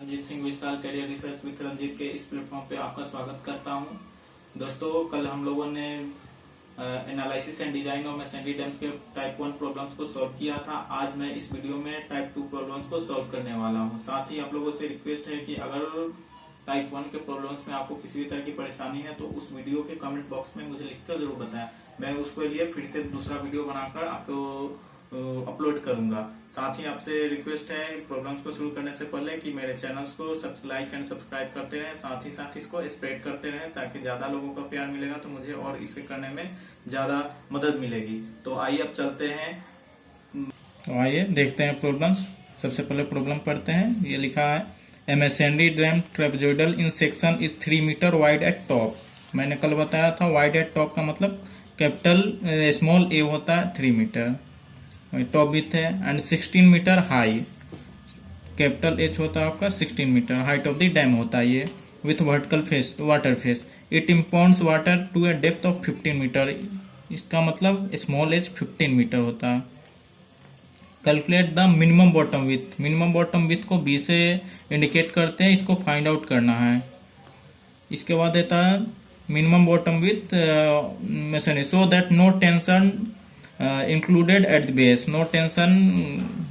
Ranjit Singh Vishal career research with Ranjit के इस platform पे आपका स्वागत करता हूं। दोस्तों, कल हम लोगों ने एनालिसिस एंड डिजाइन और मैसनरी डैम्स के टाइप 1 प्रॉब्लम्स को सॉल्व किया था। आज मैं इस वीडियो में टाइप 2 प्रॉब्लम्स को सॉल्व करने वाला हूं। साथ ही आप लोगों से रिक्वेस्ट है कि अगर टाइप 1 के प्रॉब्लम्स में आपको किसी भी तरह की परेशानी है तो उस वीडियो के कमेंट बॉक्स में मुझे लिखकर जरूर बताएं। मैं उसके लिए फिर से दूसरा वीडियो बनाकर आपको अपलोड करूंगा। साथ ही आपसे रिक्वेस्ट है प्रॉब्लम्स को शुरू करने से पहले कि मेरे चैनल्स को सब्सक्राइब करते रहें, साथ ही इसको स्प्रेड करते रहें ताकि ज्यादा लोगों का प्यार मिलेगा तो मुझे और इसे करने में ज्यादा मदद मिलेगी। तो आइए अब चलते हैं, तो आइए देखते हैं प्रॉब्लम्स। सबसे पहले प्रॉब्लम पढ़ते हैं। ये लिखा है a masonry dam trapezoidal in section is 3 metre wide at top. मैंने कल बताया था वाइड एट टॉप का मतलब कैपिटल स्मॉल ए होता है 3 मीटर, टॉप विथ है, and 16 metre high, capital H होता है आपका 16 metre, height of the dam होता है ये, with vertical face water face. It impounds water to a depth of 15 metre. इसका मतलब स्मॉल एच 15 मीटर होता है। Calculate the minimum bottom width. Minimum bottom width को बी से इंडिकेट करते हैं, इसको फाइंड आउट करना है। इसके बाद देता है minimum bottom width masonry so that no tension included at the base. No tension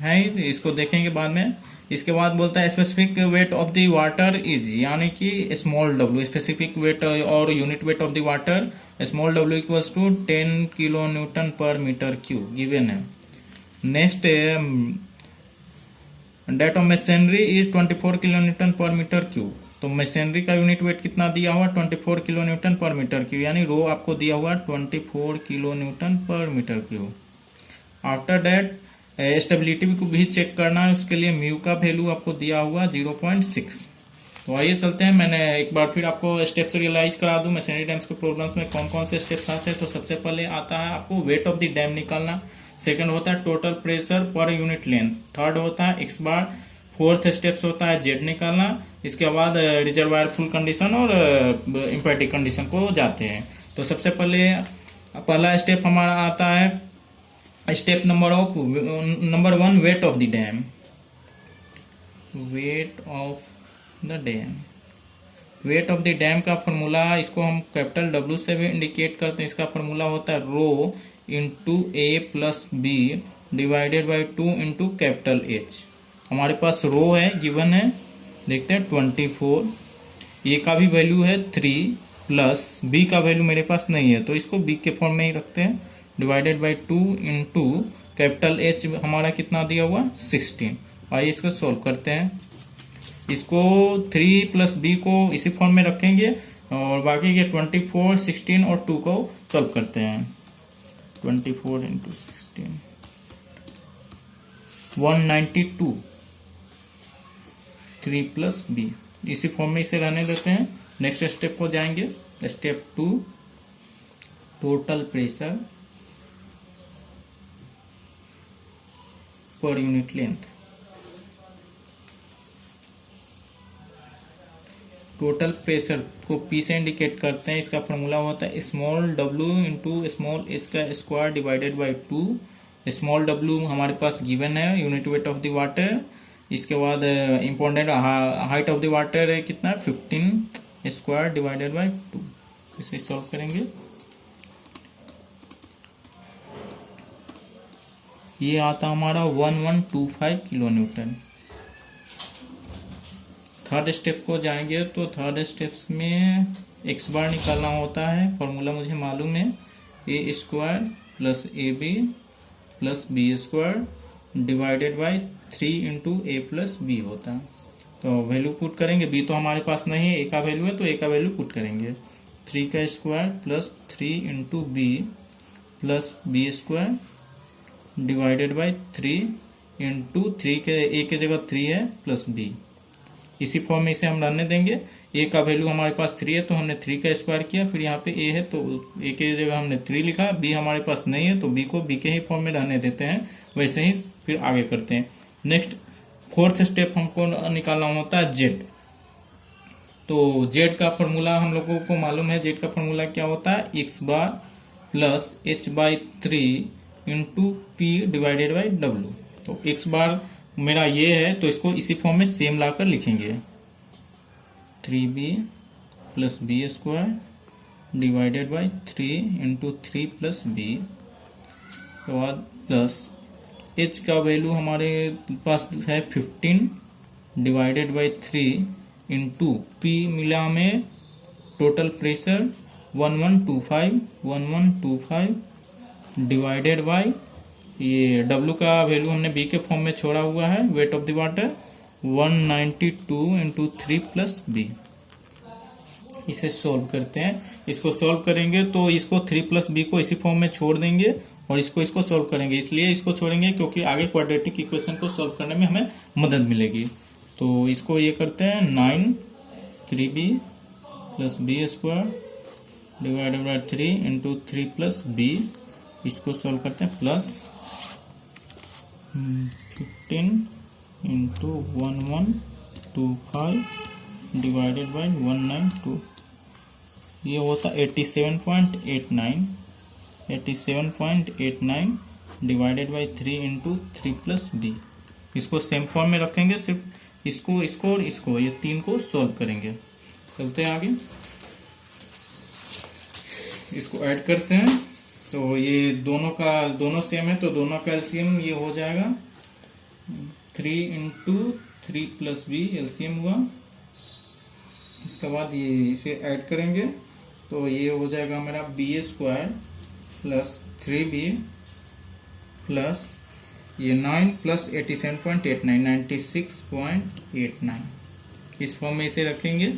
है, इसको देखेंगे बाद में। इसके बाद बोलता है specific weight of the water is, यानी कि स्मॉल डब्ल्यू, स्पेसिफिक वेट और unit weight of the water small डब्ल्यू equals to 10 kilo newton per metre cube given है। Next date of masonry is 24 kilo newton per metre cube. तो masonry का unit weight कितना दिया हुआ 24 kilo newton per metre cube, यानी rho आपको दिया हुआ 24 kilo newton per metre cube. After that stability को भी चेक करना है, उसके लिए म्यू का वैल्यू आपको दिया हुआ 0.6। तो आइए चलते हैं। मैंने एक बार फिर आपको स्टेप्स रियलाइज करा दूं मैसनरी डैम्स के प्रॉब्लम्स में कौन कौन से स्टेप्स आते हैं। तो सबसे पहले आता है आपको वेट ऑफ द डैम निकालना। सेकंड होता है total pressure per unit length. Third होता है एक्स बार। फोर्थ स्टेप्स होता है जेड निकालना। इसके बाद रिजर्वायर फुल कंडीशन और इम्पेटिक कंडीशन को जाते हैं। तो सबसे पहला स्टेप हमारा आता है step number 1, wait of the dam. Weight of the dam, weight of the dam का फॉर्मूला, इसको हम कैपिटल डब्ल्यू से भी इंडिकेट करते हैं। इसका फॉर्मूला होता है rho into A plus B divided by 2 into capital H. हमारे पास रो है गिवन है, देखते हैं 24, ए का भी वैल्यू है 3 प्लस बी का वैल्यू मेरे पास नहीं है तो इसको बी के फॉर्म में ही रखते हैं, divided by 2 into capital H हमारा कितना दिया हुआ 16। आइए इसको सोल्व करते हैं। इसको 3 प्लस बी को इसी फॉर्म में रखेंगे और बाकी के 24, 16 और 2 को सोल्व करते हैं। 24 इंटू 16 192, 3 प्लस बी, इसी फॉर्म में इसे रहने देते हैं। नेक्स्ट स्टेप को जाएंगे। Step 2, total pressure per unit length. Total pressure को पी से इंडिकेट करते हैं। इसका फॉर्मूला होता है small W into small H का square divided by 2। Small W हमारे पास गिवन है, unit weight of the water. इसके बाद important height of the water है कितना 15 स्क्वायर डिवाइडेड बाई 2। इसे सॉल्व करेंगे। ये आता हमारा 1125 किलो न्यूटन। थर्ड स्टेप को जाएंगे तो थर्ड स्टेप्स में एक्स बार निकालना होता है। फॉर्मूला मुझे मालूम है, A square plus A B plus B square divided by 3 into A plus B होता है। तो वैल्यू पुट करेंगे, बी तो हमारे पास नहीं है, ए का वैल्यू है तो ए का वैल्यू पुट करेंगे। 3 का square plus 3 into b plus B square divided by 3 into 3 के ए के जगह 3 है प्लस बी। इसी फॉर्म में इसे हम रहने देंगे। ए का वैल्यू हमारे पास 3 है तो हमने 3 का स्क्वायर किया, फिर यहाँ पे ए है तो ए के जगह हमने 3 लिखा। बी हमारे पास नहीं है तो बी को बी के ही फॉर्म में रहने देते हैं। वैसे ही फिर आगे करते हैं। नेक्स्ट फोर्थ स्टेप हमको निकालना होता है जेड। तो जेड का फॉर्मूला हम लोगों को मालूम है। जेड का फॉर्मूला क्या होता है X bar plus H by 3 into P divided by W. तो एक्स बार मेरा ये है, तो इसको इसी फॉर्म में सेम लाकर लिखेंगे 3b plus B square divided by 3 into 3 plus b के बाद प्लस h का वैल्यू हमारे पास है 15 डिवाइडेड बाई 3 इंटू पी मिला हमें टोटल प्रेशर 1125 डिवाइडेड बाई ये W का वैल्यू हमने B के फॉर्म में छोड़ा हुआ है, weight of the water 192 into 3 plus b. इसे सॉल्व करते हैं। इसको सॉल्व करेंगे तो इसको 3 प्लस बी को इसी फॉर्म में छोड़ देंगे और इसको सॉल्व करेंगे। इसलिए इसको छोड़ेंगे क्योंकि आगे क्वाड्रेटिक इक्वेशन को सॉल्व करने में हमें मदद मिलेगी। तो इसको ये करते हैं 9 3b plus B square divided by 3 into 3 plus b. इसको सॉल्व करते हैं प्लस 15 इंटू 1125 डिवाइडेड बाई 192, ये होता 87.89 divided by 3 into 3 plus b. इसको सेम फॉर्म में रखेंगे, सिर्फ इसको और इसको ये तीन को सॉल्व करेंगे। चलते हैं आगे, इसको ऐड करते हैं। तो ये दोनों सेम है तो दोनों का एलसीएम ये हो जाएगा 3 इंटू 3 प्लस बी, एलसीएम हुआ। इसके बाद ये इसे ऐड करेंगे तो ये हो जाएगा मेरा B square plus 3b plus ये 9 प्लस 87.89 96.89, इस फॉर्म में इसे रखेंगे।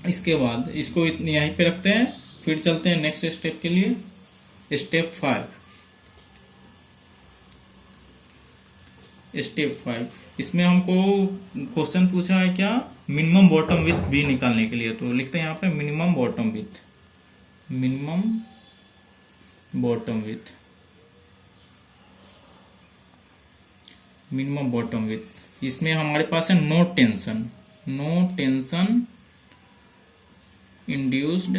इसके बाद इसको यहीं पे रखते हैं, फिर चलते हैं नेक्स्ट स्टेप के लिए। स्टेप 5 इसमें हमको क्वेश्चन पूछा है क्या, मिनिमम बॉटम विथ बी निकालने के लिए। तो लिखते हैं यहाँ पे मिनिमम बॉटम विथ। इसमें हमारे पास है no tension induced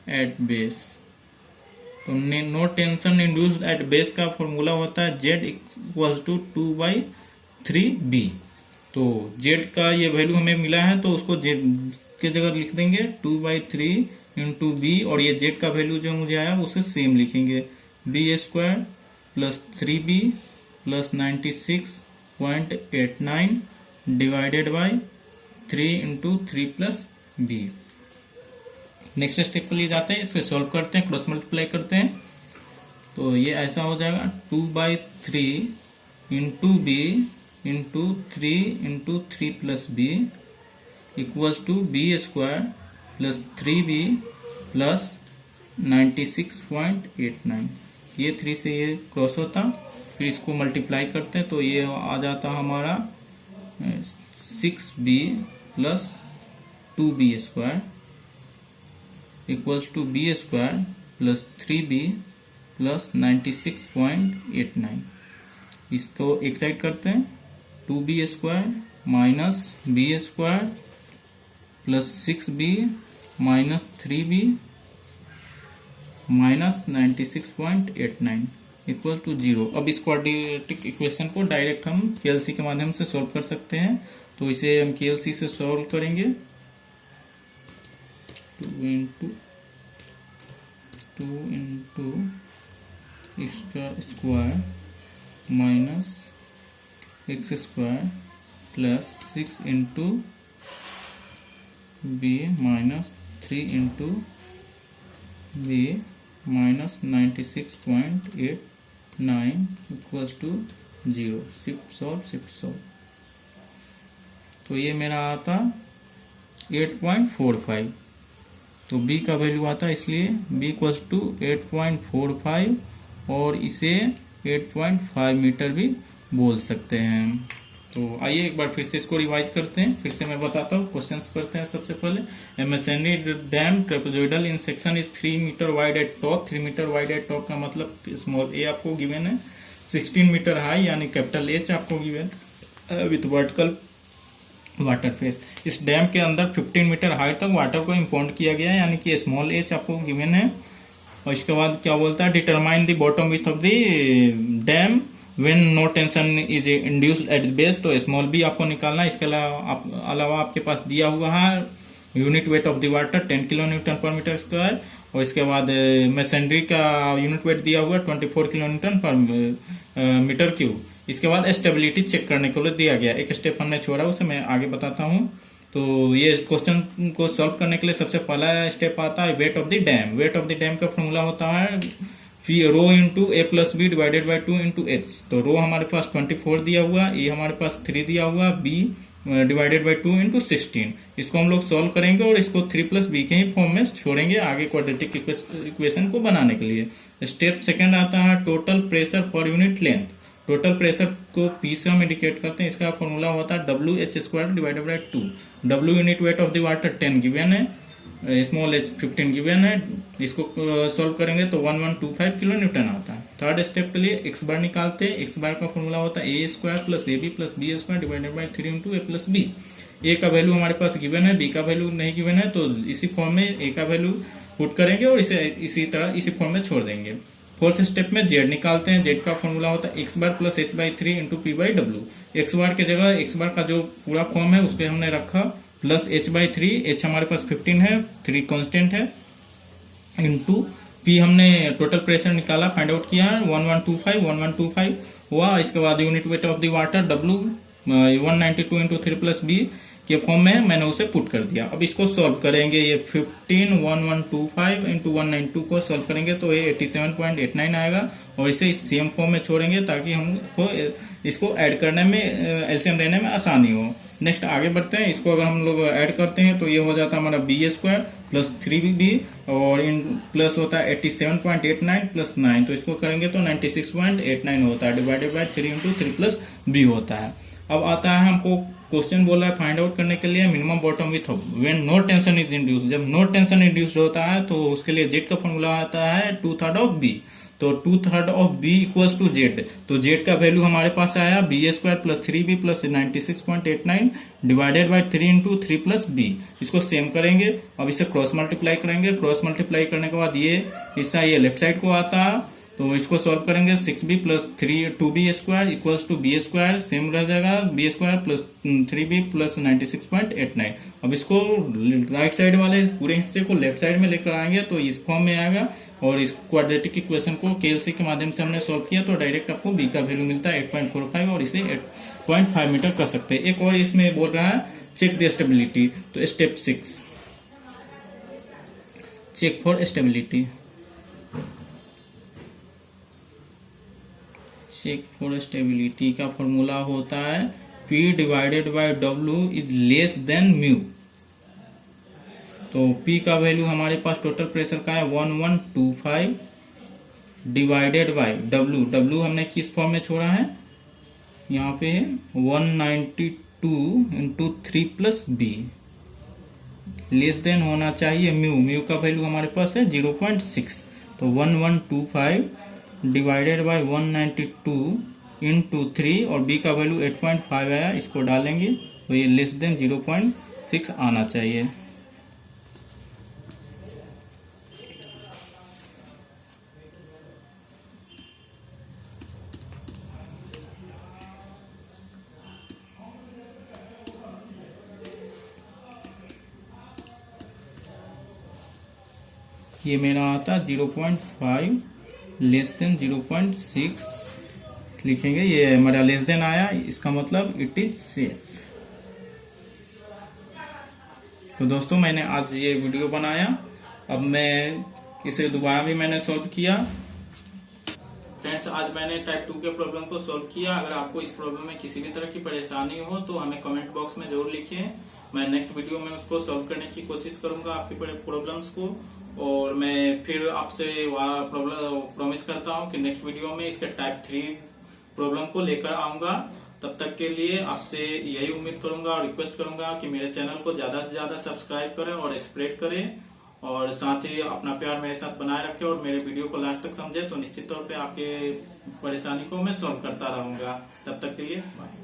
at base. तो no tension induced at base का फॉर्मूला होता है Z इक्वल टू 2/3b। तो Z का ये वैल्यू हमें मिला है तो उसको Z के जगह लिख देंगे 2/3 इंटू बी, और ये Z का वैल्यू जो मुझे आया उसे सेम लिखेंगे b square plus 3b plus 96.89 divided by 3 into 3 plus b. Next step के लिए जाते हैं, इसको सॉल्व करते हैं, क्रॉस मल्टीप्लाई करते हैं। तो ये ऐसा हो जाएगा 2/3 into b into 3 into 3 plus b equals to b square plus 3b plus 96.89। ये 3 से ये क्रॉस होता, फिर इसको मल्टीप्लाई करते हैं तो ये आ जाता हमारा 6b plus 2b square equals to b square plus 3b plus 96.89। इसको एक साइड करते हैं, 2b square minus b square plus 6b minus 3b minus 96.89 equal to 0। अब इस क्वाड्रेटिक इक्वेशन को डायरेक्ट हम केएलसी के माध्यम से सॉल्व कर सकते हैं। तो इसे हम केएलसी से सॉल्व करेंगे। 2 इंटू एक्स का square minus x square plus 6 into b minus 3 into b minus 96.89 equals to 0। Shift solve. तो ये मेरा आता 8.45। तो b का वैल्यू आता है, इसलिए b इक्वल्स टू 8.45 और इसे 8.5 मीटर भी बोल सकते हैं। तो आइए एक बार फिर से इसको रिवाइज करते हैं। फिर से मैं बताता हूँ, क्वेश्चंस करते हैं। सबसे पहले MSND dam trapezoidal in section is 3 metre wide at top. 3 metre wide at top का मतलब स्मॉल ए आपको गिवन है, 16 मीटर हाई यानी कैपिटल एच आपको given with vertical water face. इस डैम के अंदर 15 मीटर हाइट तक वाटर को इंपाउंड किया गया है यानी कि स्मॉल एच आपको गिवन है। और इसके बाद क्या बोलता है, determine the bottom width of the dam when no tension is induced at base. तो स्मॉल बी आपको निकालना है। इसके अलावा आपके पास दिया हुआ है unit weight of the water 10 kilo newton per metre square, और इसके बाद मैसनरी का यूनिट वेट दिया हुआ 24 kilo newton per metre cube. इसके बाद स्टेबिलिटी चेक करने के लिए दिया गया, एक स्टेप हमने छोड़ा, उसे मैं आगे बताता हूँ। तो ये क्वेश्चन को सॉल्व करने के लिए सबसे पहला स्टेप आता है weight of the dam. Weight of the dam का फॉर्मूला होता है rho into A plus B divided by 2 into H. तो रो हमारे पास 24 दिया हुआ, ए हमारे पास 3 दिया हुआ, बी डिवाइडेड बाई 2 इंटू 16। इसको हम लोग सॉल्व करेंगे और इसको 3 प्लस बी के ही फॉर्म में छोड़ेंगे आगे क्वाड्रेटिक इक्वेशन को बनाने के लिए। स्टेप सेकंड आता है total pressure per unit length. Total pressure को पी से हम इंडिकेट करते हैं। इसका फॉर्मूला होता है W H square divided by 2। W unit weight of the water 10 given है, स्मॉल एच 15 गिवन है। इसको सॉल्व करेंगे तो 1125 किलो न्यूटन आता है। थर्ड स्टेप के लिए एक्स बार निकालते हैं। एक्स बार का फॉर्मूला होता है A square plus A B plus B square divided by 3 into A plus B. A का वैल्यू हमारे पास गिवन है, बी का वैल्यू नहीं गिवन है, तो इसी फॉर्म में ए का वैल्यू पुट करेंगे और इसे इसी तरह इसी फॉर्म में छोड़ देंगे। फोर्थ स्टेप में जेड निकालते हैं। जेड का फॉर्मूला होता है X bar plus H by 3 into P by W. X bar के जगह एक्स बार का जो पूरा फॉर्म है उसके हमने रखा प्लस एच बाई 3, एच हमारे पास 15 है, 3 कांस्टेंट है, इंटू पी हमने टोटल प्रेशर निकाला, फाइंड आउट किया 1125 हुआ। इसके बाद unit weight of the water डब्ल्यू 192 इंटू 3 प्लस बी के फॉर्म में मैंने उसे पुट कर दिया। अब इसको सॉल्व करेंगे। ये 15 इंटू 192 को सॉल्व करेंगे तो ये 87.89 आएगा, और इसे इस सेम फॉर्म में छोड़ेंगे ताकि हमको इसको ऐड करने में एलसीएम लेने में आसानी हो। नेक्स्ट आगे बढ़ते हैं। इसको अगर हम लोग ऐड करते हैं तो ये हो जाता है हमारा बी स्क्वायर प्लस 3b और इन प्लस होता है 87.89 प्लस 9, तो इसको करेंगे तो 96.89 होता है divided by 3 into 3 plus B होता है। अब आता है हमको क्वेश्चन बोला है फाइंड आउट करने के लिए minimum bottom width when no tension is induced. जब नो टेंशन इंड्यूस्ड होता है तो उसके लिए जेड का फॉर्मूला आता है 2/3 ऑफ बी। तो 2/3 of b equals to z. तो जेड का वैल्यू हमारे पास आया b square plus 3b plus 96.89 divided by 3 into 3 plus b. इसको सेम करेंगे। अब इसे क्रॉस मल्टीप्लाई करेंगे। क्रॉस मल्टीप्लाई करने के बाद ये हिस्सा ये लेफ्ट साइड को आता है, तो इसको सॉल्व करेंगे 6b plus 2b square equals to b square same रह जाएगा, B square plus 3b plus 96.89। अब इसको राइट साइड वाले पूरे हिस्से को लेफ्ट साइड में लेकर आएंगे तो इस फॉर्म में आएगा, और इस क्वाड्रेटिक इक्वेशन को केएलसी के माध्यम से हमने सॉल्व किया तो डायरेक्ट आपको बी का वैल्यू मिलता है 8.45 और इसे 8.5 मीटर कर सकते हैं। एक और इसमें बोल रहा है चेक द स्टेबिलिटी। तो step 6 check for stability. Check for stability का फॉर्मूला होता है P divided by W is less than mu. तो P का वैल्यू हमारे पास टोटल प्रेशर का है 1125 डिवाइडेड बाय W हमने किस फॉर्म में छोड़ा है, यहाँ पे 192 into 3 plus b. Less than होना चाहिए म्यू का वैल्यू हमारे पास है 0.6। तो 1125 डिवाइडेड बाय 192 इंटू 3 और बी का वैल्यू 8.5 आया, इसको डालेंगे तो ये लेस देन 0.6 आना चाहिए। ये मेरा आता 0.5 लेस देन 0.6 लिखेंगे। ये हमारा लेस देन आया, इसका मतलब इट इज सेफ। तो दोस्तों मैंने आज ये वीडियो बनाया, अब मैं इसे दोबारा भी मैंने सॉल्व किया। फ्रेंड्स आज मैंने टाइप 2 के प्रॉब्लम को सॉल्व किया। अगर आपको इस प्रॉब्लम में किसी भी तरह की परेशानी हो तो हमें कमेंट बॉक्स में जरूर लिखिए। मैं नेक्स्ट वीडियो में उसको सॉल्व करने की कोशिश करूंगा आपकी प्रॉब्लम्स को, और मैं फिर आपसे प्रॉमिस करता हूं कि नेक्स्ट वीडियो में इसके टाइप 3 प्रॉब्लम को लेकर आऊंगा। तब तक के लिए आपसे यही उम्मीद करूंगा और रिक्वेस्ट करूंगा कि मेरे चैनल को ज्यादा से ज्यादा सब्सक्राइब करें और स्प्रेड करें, और साथ ही अपना प्यार मेरे साथ बनाए रखें और मेरे वीडियो को लास्ट तक समझे, तो निश्चित तौर पे आपके परेशानी को मैं सॉल्व करता रहूंगा। तब तक के लिए बाय।